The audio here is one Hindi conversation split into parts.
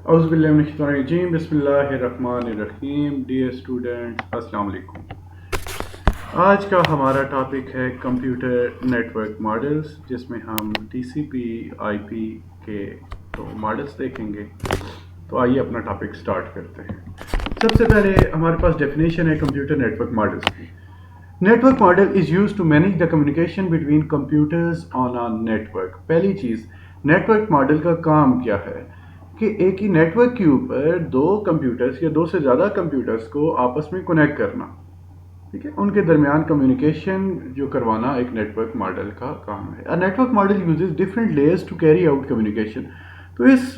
औज़ुबिल्लाहिमिनश्शैतानिर्रजीम बिस्मिल्लाहिर्रहमानिर्रहीम। डियर स्टूडेंट, अस्सलाम वालेकुम। आज का हमारा टॉपिक है कंप्यूटर नेटवर्क मॉडल्स, जिसमें हम टीसीपी आईपी के मॉडल्स देखेंगे। तो आइए अपना टॉपिक स्टार्ट करते हैं। सबसे पहले हमारे पास डेफिनेशन है कंप्यूटर नेटवर्क मॉडल्स की। Network model is use to manage the communication between computers on a network. पहली चीज़, नेटवर्क मॉडल का काम क्या है कि एक ही नेटवर्क के ऊपर दो कंप्यूटर्स या दो से ज़्यादा कंप्यूटर्स को आपस में कनेक्ट करना, ठीक है, उनके दरमियान कम्युनिकेशन जो करवाना एक नेटवर्क मॉडल का काम है। A network model uses different layers to carry out communication. तो इस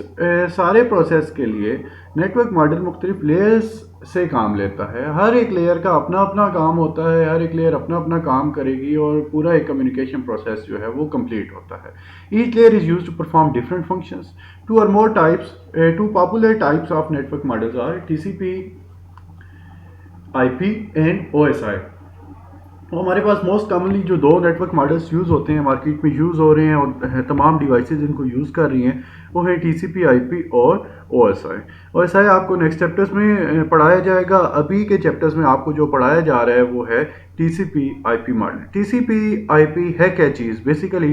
सारे प्रोसेस के लिए नेटवर्क मॉडल मुख्तलिफ लेयर्स से काम लेता है। हर एक लेयर का अपना अपना काम होता है, हर एक लेयर अपना अपना काम करेगी और पूरा एक कम्युनिकेशन प्रोसेस जो है वो कंप्लीट होता है। Each layer is use to perform different functions. Two or more types, two popular types of network models are TCP, IP and OSI. तो हमारे पास मोस्ट कॉमनली जो दो नेटवर्क मॉडल्स यूज़ होते हैं, मार्केट में यूज़ हो रहे हैं और तमाम डिवाइसेस इनको यूज़ कर रही हैं, वो है टीसीपी आईपी और ओएसआई। ओएसआई आपको नेक्स्ट चैप्टर्स में पढ़ाया जाएगा। अभी के चैप्टर्स में आपको जो पढ़ाया जा रहा है वो है TCP IP model. TCP IP है क्या चीज़? Basically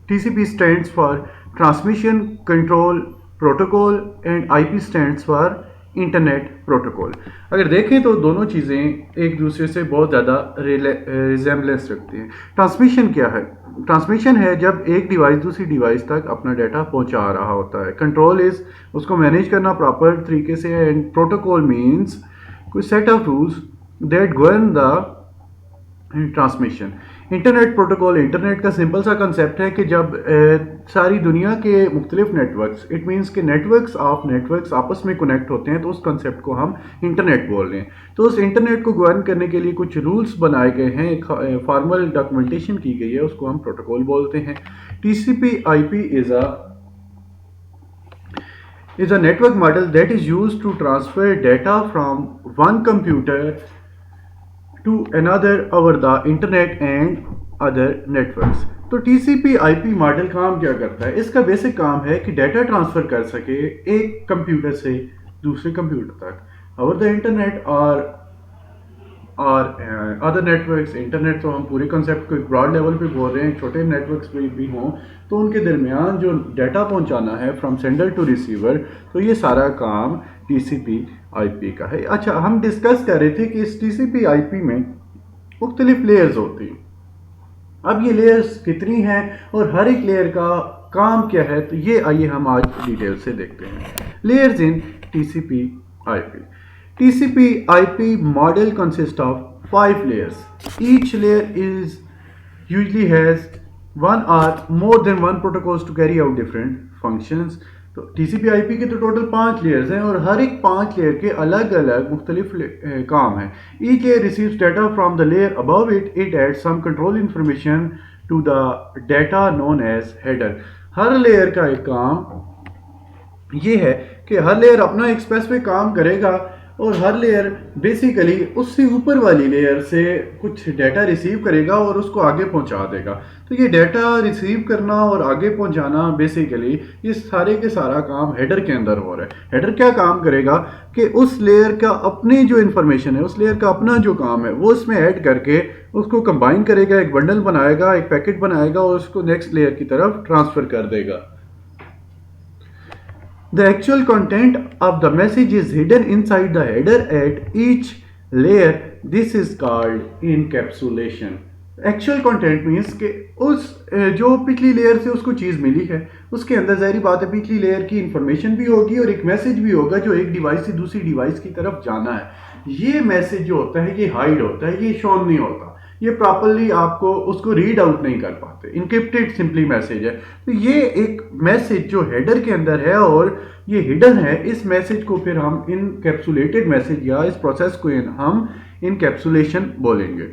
TCP stands for transmission control protocol and IP stands for internet protocol. अगर देखें तो दोनों चीज़ें एक दूसरे से बहुत ज़्यादा रिजेम्बलेंस रखती हैं। ट्रांसमिशन क्या है? ट्रांसमिशन है जब एक डिवाइस दूसरी डिवाइस तक अपना डाटा पहुंचा रहा होता है। कंट्रोल इज़ उसको मैनेज करना प्रॉपर तरीके से है। एंड प्रोटोकॉल मीन्स कोई set of rules that govern the transmission. Internet protocol, internet का सिंपल सा कंसेप्ट है कि जब सारी दुनिया के मुख्तलिफ नेटवर्क्स, इट मीन्स के नेटवर्क्स ऑफ नेटवर्क्स आपस में कनेक्ट होते हैं, तो उस कंसेप्ट को हम इंटरनेट बोल रहे हैं। तो उस इंटरनेट को गवर्न करने के लिए कुछ रूल्स बनाए गए हैं, एक फॉर्मल डॉक्यूमेंटेशन की गई है, उसको हम प्रोटोकॉल बोलते हैं। TCP IP is a network model that is used to transfer data from one computer to another over the internet and other networks। तो TCP IP मॉडल काम क्या करता है? इसका बेसिक काम है कि डाटा ट्रांसफ़र कर सके एक कंप्यूटर से दूसरे कंप्यूटर तक ओवर द इंटरनेट और अदर नेटवर्क्स। इंटरनेट तो हम पूरे कंसेप्ट को एक ब्रॉड लेवल पे बोल रहे हैं, छोटे नेटवर्क्स भी हों तो उनके दरमियान जो डाटा पहुंचाना है फ्रॉम सेंडर टू रिसीवर, तो ये सारा काम टीसीपी आईपी का है। अच्छा, हम डिस्कस कर रहे थे कि इस टीसीपी आईपी में मुख्तलिफ लेयर्स होती हैं। अब ये लेयर्स कितनी हैं और हर एक लेयर का काम क्या है, तो ये आइए हम आज डिटेल से देखते हैं। Layers in TCP IP. TCP IP model consists of 5 layers. Each layer is usually has one or more than one protocols to carry out different functions. तो TCP IP के तो टोटल 5 लेयर्स हैं और हर एक 5 लेयर के अलग अलग मुख्तलिफ काम हैं। Each layer receives data from the layer above it. It adds some control information to the data known as header. Her layer का एक काम ये है कि हर लेयर अपना एक स्पेसिफिक काम करेगा और हर लेयर बेसिकली उससे ऊपर वाली लेयर से कुछ डाटा रिसीव करेगा और उसको आगे पहुंचा देगा। तो ये डाटा रिसीव करना और आगे पहुंचाना, बेसिकली ये सारे के सारा काम हेडर के अंदर हो रहा है। हेडर क्या काम करेगा कि उस लेयर का अपनी जो इन्फॉर्मेशन है, उस लेयर का अपना जो काम है वो उसमें ऐड करके उसको कंबाइन करेगा, एक बंडल बनाएगा, एक पैकेट बनाएगा और उसको नेक्स्ट लेयर की तरफ ट्रांसफ़र कर देगा। The actual content of the message is hidden inside the header at each layer. This is called encapsulation. Actual content means कि उस जो पिछली लेयर से उसको चीज़ मिली है उसके अंदर ज़ाहिर बात है पिछली लेयर की इंफॉर्मेशन भी होगी और एक मैसेज भी होगा जो एक डिवाइस से दूसरी डिवाइस की तरफ जाना है। ये मैसेज जो होता है ये हाइड होता है, ये शोन नहीं होता, ये प्रॉपरली आपको उसको रीड आउट नहीं कर पाते, इनक्रिप्टेड सिंपली मैसेज है। तो ये एक मैसेज जो हेडर के अंदर है और ये हिडन है, इस मैसेज को फिर हम इनकैप्सुलेटेड मैसेज या इस प्रोसेस को हम इनकैप्सुलेशन बोलेंगे।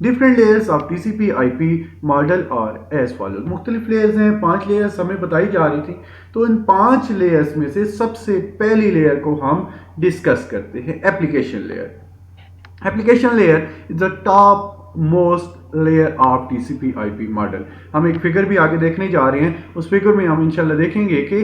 Different layers of TCP IP model और एज फॉलो। मुख्तलिफ लेयर्स हैं, 5 लेयर्स हमें बताई जा रही थी। तो इन 5 लेयर्स में से सबसे पहली लेयर को हम डिस्कस करते हैं, application layer. Application layer is the top most layer of TCP IP model. हम एक फिगर भी आगे देखने जा रहे हैं, उस फिगर में हम इंशाल्लाह देखेंगे कि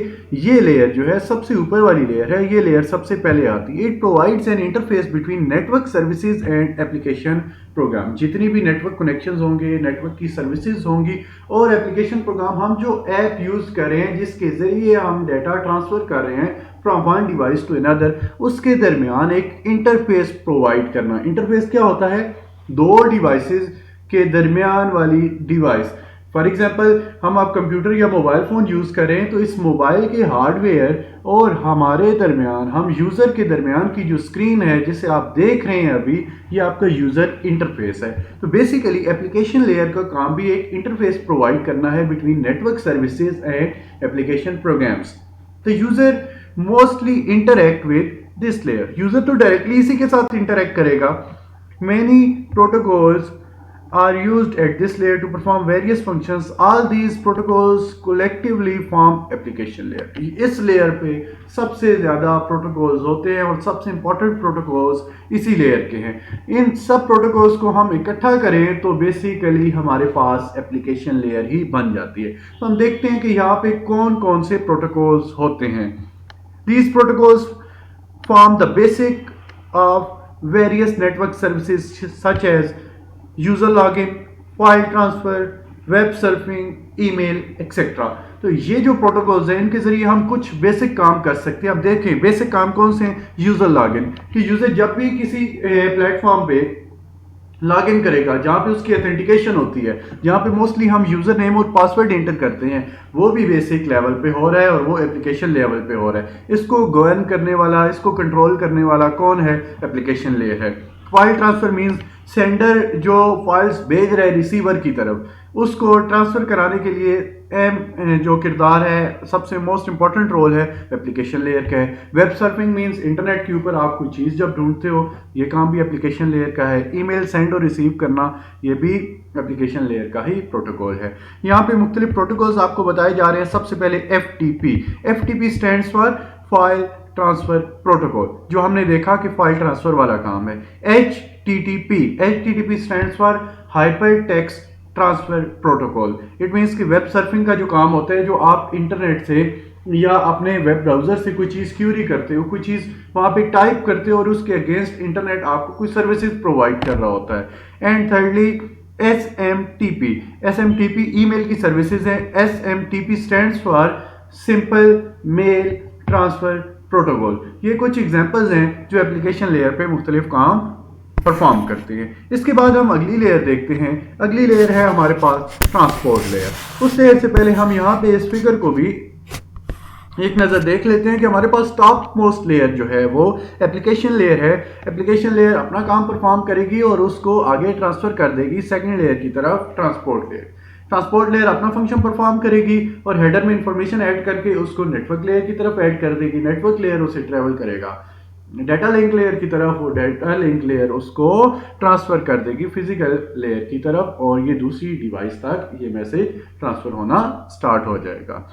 ये लेयर जो है सबसे ऊपर वाली लेयर है, ये लेयर सबसे पहले आती है। It provides N interface between network services and application program. जितनी भी नेटवर्क कनेक्शंस होंगे, नेटवर्क की सर्विसेज होंगी और एप्लीकेशन प्रोग्राम, हम जो ऐप यूज़ कर रहे हैं जिसके ज़रिए हम डाटा ट्रांसफ़र कर रहे हैं from one device to another, उसके दरमियान एक इंटरफेस प्रोवाइड करना। इंटरफेस क्या होता है? दो डिवाइसेस के दरमियान वाली डिवाइस। फॉर एग्जांपल, हम आप कंप्यूटर या मोबाइल फ़ोन यूज़ करें तो इस मोबाइल के हार्डवेयर और हमारे दरमियान, हम यूज़र के दरमियान की जो स्क्रीन है जिसे आप देख रहे हैं अभी, ये आपका यूज़र इंटरफेस है। तो बेसिकली एप्लीकेशन लेयर का काम भी एक इंटरफेस प्रोवाइड करना है between network services and application programs. तो user mostly interact with this layer. User तो डायरेक्टली इसी के साथ इंटरेक्ट करेगा। Many protocols are used at this layer to perform various functions. All these protocols collectively form application layer. इस लेयर पे सबसे ज़्यादा प्रोटोकॉल्स होते हैं और सबसे इंपॉर्टेंट प्रोटोकॉल्स इसी लेयर के हैं। इन सब प्रोटोकॉल्स को हम इकट्ठा करें तो बेसिकली हमारे पास एप्लीकेशन लेयर ही बन जाती है। तो हम देखते हैं कि यहाँ पे कौन कौन से प्रोटोकॉल्स होते हैं। These protocols form the basic of various network services such as user login, file transfer, web surfing, email, etc. तो ये जो प्रोटोकॉल्स हैं इनके जरिए हम कुछ बेसिक काम कर सकते हैं। अब देखें बेसिक काम कौन से हैं। यूज़र लॉगिन, कि यूज़र जब भी किसी प्लेटफॉर्म पे लॉग इन करेगा जहाँ पे उसकी ऑथेंटिकेशन होती है, जहाँ पे मोस्टली हम यूज़र नेम और पासवर्ड एंटर करते हैं, वो भी बेसिक लेवल पे हो रहा है और वो एप्लीकेशन लेवल पे हो रहा है। इसको गवर्न करने वाला, इसको कंट्रोल करने वाला कौन है? एप्लीकेशन लेयर है। फाइल ट्रांसफ़र मीन्स सेंडर जो फाइल्स भेज रहा है रिसीवर की तरफ, उसको ट्रांसफ़र कराने के लिए जो किरदार है, सबसे मोस्ट इंपॉर्टेंट रोल है एप्लीकेशन लेयर का है। वेब सर्फिंग मींस इंटरनेट के ऊपर आप कोई चीज़ जब ढूंढते हो, ये काम भी एप्लीकेशन लेयर का है। ईमेल सेंड और रिसीव करना, ये भी एप्लीकेशन लेयर का ही प्रोटोकॉल है। यहाँ पे मुख्तलिफ प्रोटोकॉल्स आपको बताए जा रहे हैं। सबसे पहले FTP stands for file transfer protocol, जो हमने देखा कि फाइल ट्रांसफ़र वाला काम है। HTTP stands for hyper text transfer protocol. It means कि वेब सर्फिंग का जो काम होता है, जो आप इंटरनेट से या अपने वेब ब्राउज़र से कोई चीज़ क्यूरी करते हो, कोई चीज़ वहाँ पे टाइप करते हो और उसके अगेंस्ट इंटरनेट आपको कोई सर्विसेज प्रोवाइड कर रहा होता है। एंड थर्डली SMTP ईमेल की सर्विसेज है। SMTP stands for simple mail transfer protocol. ये कुछ एग्जांपल्स हैं जो एप्लीकेशन लेयर पे मुख्तलिफ काम परफॉर्म करते हैं। इसके बाद हम अगली लेयर देखते हैं। अगली लेयर है हमारे पास ट्रांसपोर्ट लेयर। उस लेयर से पहले हम यहाँ पे इस फिगर को भी एक नज़र देख लेते हैं कि हमारे पास टॉप मोस्ट लेयर जो है वो एप्लीकेशन लेयर है। एप्लीकेशन लेयर अपना काम परफॉर्म करेगी और उसको आगे ट्रांसफ़र कर देगी सेकेंड लेयर की तरफ, ट्रांसपोर्ट लेयर। ट्रांसपोर्ट लेयर अपना फंक्शन परफॉर्म करेगी और हेडर में इंफॉर्मेशन ऐड करके उसको नेटवर्क लेयर की तरफ ऐड कर देगी। नेटवर्क लेयर उसे ट्रेवल करेगा डाटा लिंक लेयर की तरफ, वो डाटा लिंक लेयर उसको ट्रांसफ़र कर देगी फिजिकल लेयर की तरफ और ये दूसरी डिवाइस तक ये मैसेज ट्रांसफ़र होना स्टार्ट हो जाएगा।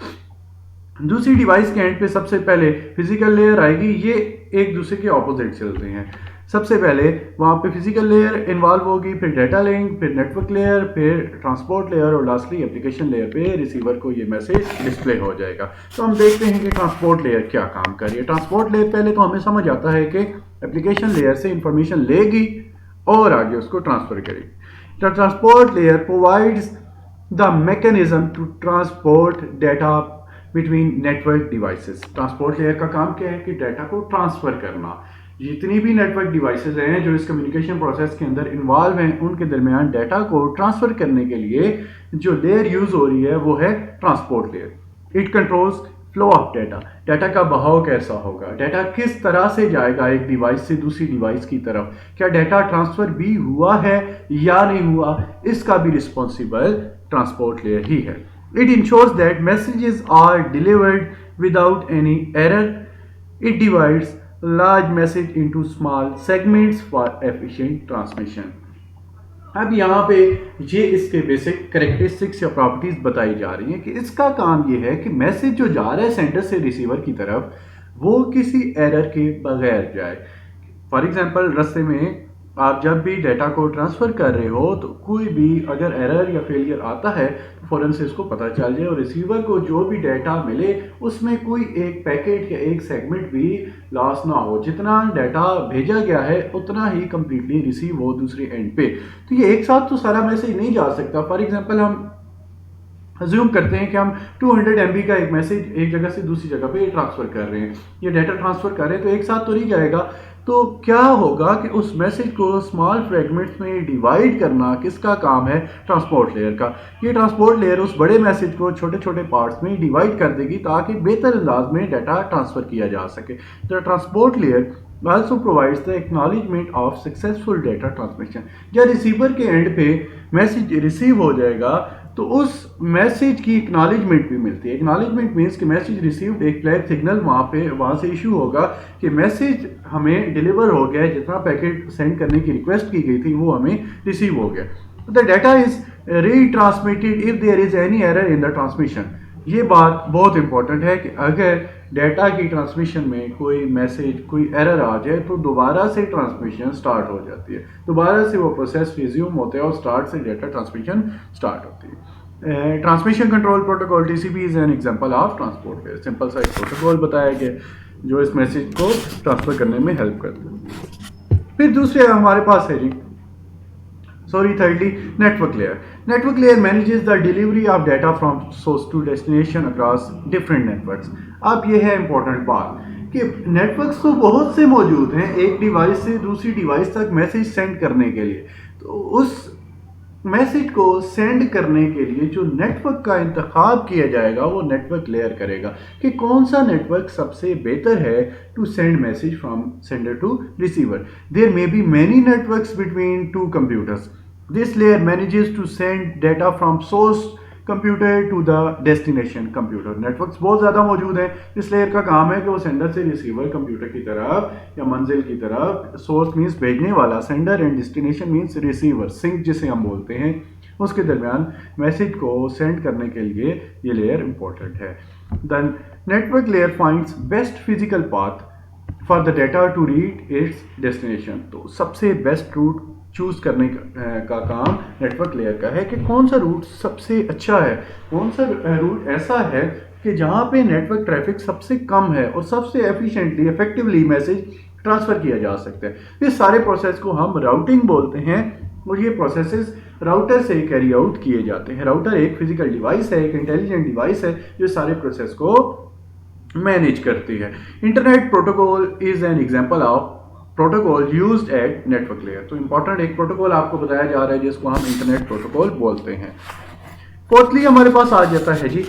दूसरी डिवाइस के एंड पे सबसे पहले फिजिकल लेयर आएगी। ये एक दूसरे के ऑपोजिट चलते हैं। सबसे पहले वहाँ पे फिजिकल लेयर इन्वॉल्व होगी, फिर डाटा लिंक, फिर नेटवर्क लेयर, फिर ट्रांसपोर्ट लेयर और लास्टली एप्लीकेशन लेयर पे रिसीवर को ये मैसेज डिस्प्ले हो जाएगा। तो हम देखते हैं कि ट्रांसपोर्ट लेयर क्या काम कर रही है। ट्रांसपोर्ट लेयर पहले तो हमें समझ आता है कि एप्लीकेशन लेयर से इंफॉर्मेशन लेगी और आगे उसको ट्रांसफ़र करेगी। The transport layer provides the mechanism to transport data between network devices. Transport layer का काम क्या है कि डाटा को ट्रांसफ़र करना। जितनी भी नेटवर्क डिवाइसेस हैं जो इस कम्युनिकेशन प्रोसेस के अंदर इन्वॉल्व हैं, उनके दरमियान डाटा को ट्रांसफ़र करने के लिए जो लेयर यूज़ हो रही है वो है transport layer. It controls flow of data. Data का बहाव कैसा होगा, डाटा किस तरह से जाएगा एक डिवाइस से दूसरी डिवाइस की तरफ, क्या डाटा ट्रांसफ़र भी हुआ है या नहीं हुआ, इसका भी रिस्पॉन्सिबल ट्रांसपोर्ट लेयर ही है। It ensures that messages are delivered without any error. It divides large message into small segments for efficient transmission. अब यहाँ पे ये इसके बेसिक कैरेक्टरिस्टिक्स या प्रॉपर्टीज बताई जा रही हैं कि इसका काम ये है कि मैसेज जो जा रहा है सेंडर से रिसीवर की तरफ वो किसी एरर के बगैर जाए। फॉर एग्जांपल रास्ते में आप जब भी डेटा को ट्रांसफ़र कर रहे हो तो कोई भी अगर एरर या फेलियर आता है तो फ़ौरन से इसको पता चल जाए और रिसीवर को जो भी डेटा मिले उसमें कोई एक पैकेट या एक सेगमेंट भी लॉस ना हो। जितना डेटा भेजा गया है उतना ही कम्प्लीटली रिसीव हो दूसरे एंड पे। तो ये एक साथ तो सारा मैसेज नहीं जा सकता। फॉर एग्जांपल हम अज्यूम करते हैं कि हम 200 MB का एक मैसेज एक जगह से दूसरी जगह पे ट्रांसफ़र कर रहे हैं, ये डाटा ट्रांसफ़र कर रहे हैं, तो एक साथ तो नहीं जाएगा। तो क्या होगा कि उस मैसेज को स्मॉल फ्रेगमेंट्स में डिवाइड करना किसका काम है? ट्रांसपोर्ट लेयर का। ये ट्रांसपोर्ट लेयर उस बड़े मैसेज को छोटे छोटे पार्ट्स में डिवाइड कर देगी ताकि बेहतर अंदाज में डाटा ट्रांसफ़र किया जा सके। The transport layer also provides the acknowledgement of successful data transmission। जब रिसीवर के एंड पे मैसेज रिसीव हो जाएगा तो उस मैसेज की एक्नॉलेजमेंट भी मिलती है। एक्नॉलेजमेंट मीन्स कि मैसेज रिसीव्ड, एक फ्लैग सिग्नल वहाँ से इशू होगा कि मैसेज हमें डिलीवर हो गया है, जितना पैकेट सेंड करने की रिक्वेस्ट की गई थी वो हमें रिसीव हो गया। The data is retransmitted if there is any error in the transmission. ये बात बहुत इंपॉर्टेंट है कि अगर डाटा की ट्रांसमिशन में कोई मैसेज, कोई एरर आ जाए तो दोबारा से ट्रांसमिशन स्टार्ट हो जाती है, दोबारा से वो प्रोसेस रिज्यूम होते हैं और स्टार्ट से डाटा ट्रांसमिशन स्टार्ट होती है। Transmission control protocol TCP is an example of transport layer. Simple सा एक प्रोटोकॉल बताया गया जो इस मैसेज को ट्रांसफर करने में हेल्प करता है। फिर दूसरे हमारे पास है जी thirdly, network layer. Network layer manages the delivery of data from source to destination across different networks। अब ये है इंपॉर्टेंट बात कि नेटवर्क्स तो बहुत से मौजूद हैं एक डिवाइस से दूसरी डिवाइस तक मैसेज सेंड करने के लिए। तो उस मैसेज को सेंड करने के लिए जो नेटवर्क का इंतखाब किया जाएगा वो नेटवर्क लेयर करेगा कि कौन सा नेटवर्क सबसे बेहतर है to send message from sender to receiver. There may be many networks between two computers. This layer manages to send data from source computer to the destination computer. Networks बहुत ज़्यादा मौजूद हैं। इस लेयर का काम है कि वो सेंडर से रिसीवर कंप्यूटर की तरफ या मंजिल की तरफ, सोर्स मीन्स भेजने वाला, sender and destination means receiver, sink जिसे हम बोलते हैं, उसके दरमियान मैसेज को सेंड करने के लिए ये लेयर इंपॉर्टेंट है। The network layer finds best physical path for the data to reach its destination. तो सबसे बेस्ट रूट चूज करने का काम नेटवर्क लेयर का है कि कौन सा रूट सबसे अच्छा है, कौन सा रूट ऐसा है कि जहाँ पे नेटवर्क ट्रैफिक सबसे कम है और सबसे एफिशिएंटली, इफेक्टिवली मैसेज ट्रांसफ़र किया जा सकता है। इस सारे प्रोसेस को हम राउटिंग बोलते हैं और ये प्रोसेसेस राउटर से कैरी आउट किए जाते हैं। राउटर एक फिजिकल डिवाइस है, एक इंटेलिजेंट डिवाइस है जो सारे प्रोसेस को मैनेज करती है। Internet protocol is an example of protocol used eight network layer. तो इंपॉर्टेंट एक प्रोटोकॉल आपको बताया जा रहा है जिसको हम इंटरनेट प्रोटोकॉल बोलते हैं। फोर्थली हमारे पास आ जाता है जी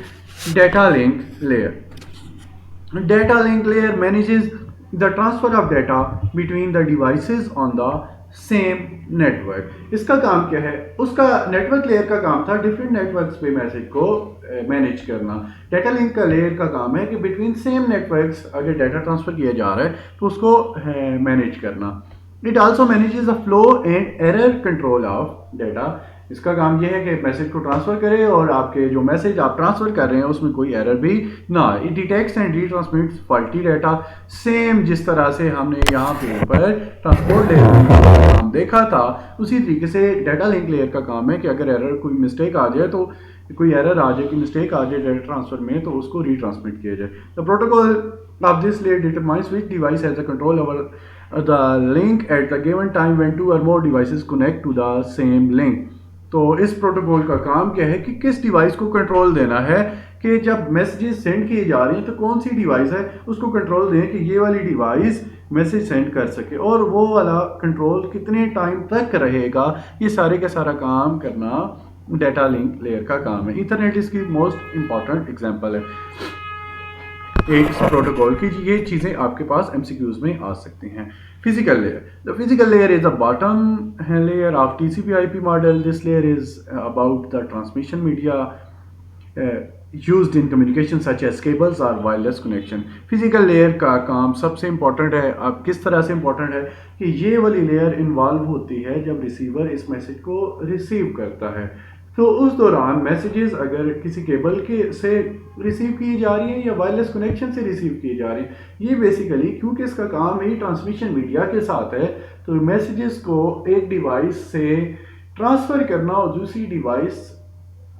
data link layer. Data link layer manages the transfer of data between the devices on the same network. इसका काम क्या है? उसका नेटवर्क लेयर का काम था डिफरेंट नेटवर्क्स पे मैसेज को मैनेज करना। डाटा लिंक का लेयर का काम है कि बिटवीन सेम नेटवर्क्स अगर डाटा ट्रांसफ़र किया जा रहा है तो उसको मैनेज करना। It also manages the flow and error control of data. इसका काम यह है कि मैसेज को ट्रांसफ़र करे और आपके जो मैसेज आप ट्रांसफ़र कर रहे हैं उसमें कोई एरर भी ना। It detects and retransmits faulty data. Same जिस तरह से हमने यहाँ पे ऊपर ट्रांसपोर्ट लेयर का काम देखा था उसी तरीके से डाटा लिंक लेयर का काम है कि अगर एरर, कोई मिस्टेक आ जाए, तो कोई एरर आ जाए, कोई मिस्टेक आ जाए डाटा ट्रांसफ़र में, तो उसको रीट्रांसमिट किया जाए। The protocol of this layer determines which device has the control over the link at the given time when two or more devices connect to the same link. तो इस प्रोटोकॉल का काम क्या है कि किस डिवाइस को कंट्रोल देना है कि जब मैसेजेस सेंड किए जा रहे हैं तो कौन सी डिवाइस है उसको कंट्रोल दें कि ये वाली डिवाइस मैसेज सेंड कर सके और वो वाला कंट्रोल कितने टाइम तक रहेगा। ये सारे का सारा काम करना डाटा लिंक लेयर का काम है। इथरनेट इसकी मोस्ट इंपॉर्टेंट एग्जांपल है एक प्रोटोकॉल की। ये चीज़ें आपके पास MCQs में आ सकती हैं। Physical layer, the physical layer is the bottom layer of TCP/IP model. This layer is about the transmission media used in communication such as cables और वायरलेस कनेक्शन। फिजिकल लेयर का काम सबसे इंपॉर्टेंट है। अब किस तरह से इंपॉर्टेंट है कि ये वाली लेयर इन्वॉल्व होती है जब रिसीवर इस मैसेज को रिसीव करता है। तो उस दौरान मैसेजेस अगर किसी केबल के से रिसीव की जा रही है या वायरलेस कनेक्शन से रिसीव की जा रही है, ये बेसिकली क्योंकि इसका काम ही ट्रांसमिशन मीडिया के साथ है, तो मैसेजेस को एक डिवाइस से ट्रांसफ़र करना और दूसरी डिवाइस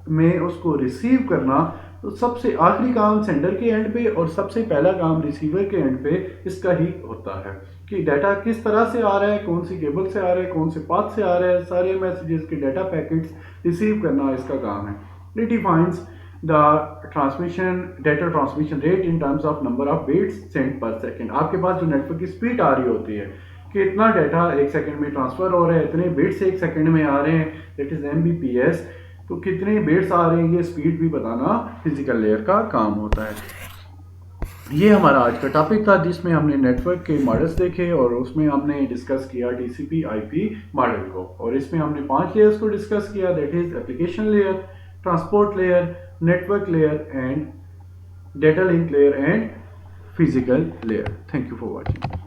में उसको रिसीव करना, तो सबसे आखिरी काम सेंडर के एंड पे और सबसे पहला काम रिसीवर के एंड पे इसका ही होता है कि डाटा किस तरह से आ रहा है, कौन सी केबल से आ रहा है, कौन से पाथ से आ रहा है, सारे मैसेजेस के डाटा पैकेट्स रिसीव करना इसका काम है। It defines the transmission data transmission rate in terms of number of bits send पर सेकेंड। आपके पास जो नेटवर्क की स्पीड आ रही होती है कि इतना डाटा एक सेकंड में ट्रांसफ़र हो रहा है, इतने बिट्स एक सेकंड में आ रहे हैं, दैट इज़ MBPS। तो कितने बिट्स आ रहे हैं ये स्पीड भी बताना फिजिकल लेयर का काम होता है। ये हमारा आज का टॉपिक था जिसमें हमने नेटवर्क के मॉडल्स देखे और उसमें हमने डिस्कस किया TCP/IP मॉडल को, और इसमें हमने 5 लेयर्स को डिस्कस किया, that is application layer, transport layer, network layer and data link layer and physical layer. Thank you for watching.